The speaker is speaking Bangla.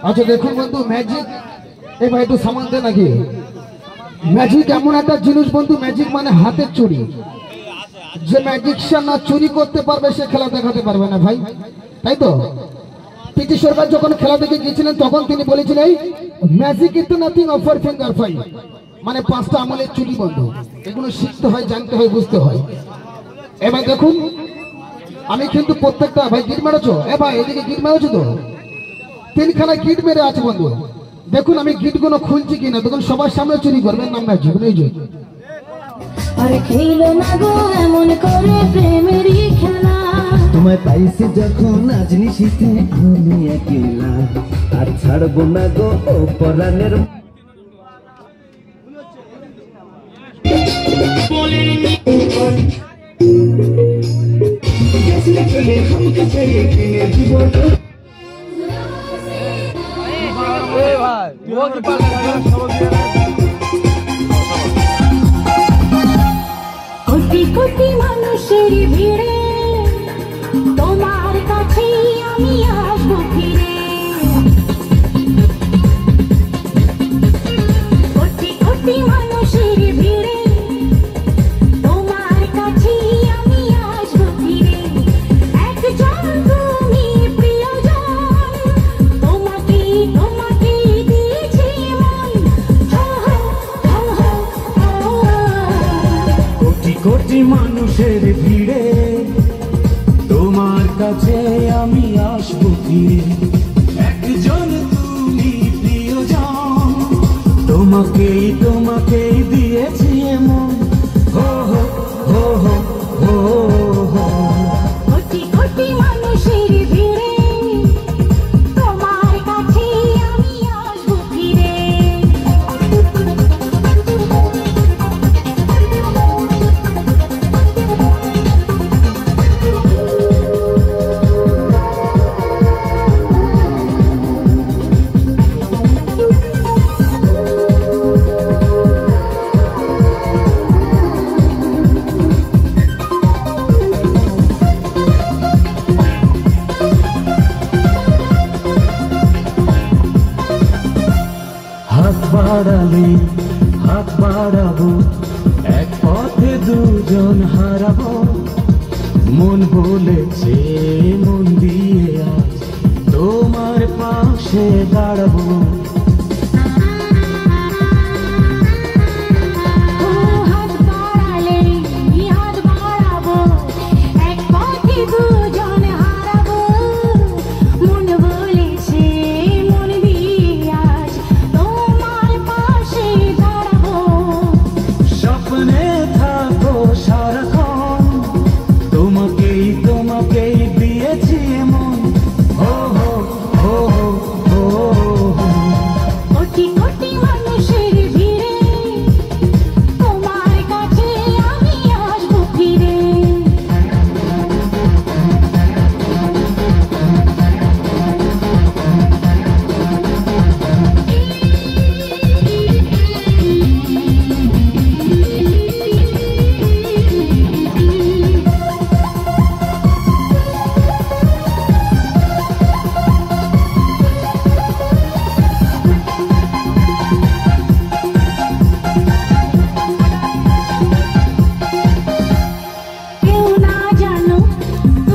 আচ্ছা দেখুন বন্ধু, ম্যাজিক এই ভাই একটু সামান দে নাকি। ম্যাজিক এমন একটা জিনিস বন্ধু, ম্যাজিক মানে হাতের চুরি। যে ম্যাজিকশিয়ান না চুরি করতে পারবে সে খেলা দেখাতে পারবে না ভাই, তাই তো? পিটি সরকার যখন খেলা দেখে গিয়েছিলেন তখন তিনি বলেছিলেন magic is nothing offer finger five, মানে পাঁচটা আমলের চুরি বন্ধু। এগুলো শিখতে হয়, জানতে হয়, বুঝতে হয়। এবার দেখুন আমি কিন্তু প্রত্যেকটা ভাই গিট মেরেছো, এ ভাই এদিকে গিট মেরেছো তো, তিনখানা গিট মেরে আছে বন্ধু। দেখুন আমি গিট গুলো খুলছি কিনা, দেখুন সবার সামনে চুরি করবেন নাম না জীবনে। আরে খেলো না গো এমন করে প্রেমেরই খেলা, তোমায় পাইছি যখন আজ নিশিতে আমি একলা, আর ছাড়বো না গো ও পরাণের। কোটি কোটি মানুষের ভিড়ে তোমার কাছে আমি আসবো ফিরে, কোটি কোটি মানুষের ভিড়ে তোমার কাছে আমি আসবো ফিরে। একজন তুমি প্রিয়জন, তোমাকে তোমাকে দিয়েছি মন, কোটি কোটি মানুষের ভিড়ে তোমার কাছে আমি আসবো ফিরে। একজন তুমি প্রিয়জন, তোমাকেই তোমাকেই দিয়েছি এমন, হো হো হো হো হো হো। কোটি কোটি মানুষের ভিড়ে তোমার কাছে আমি আসবো ফিরে। হাত বাড়ালে হাত বাড়াবো, এক পথে দুজন হারাবো। মন বলেছে মন দিয়ে আজ তোমার পাশে দাঁড়াবো।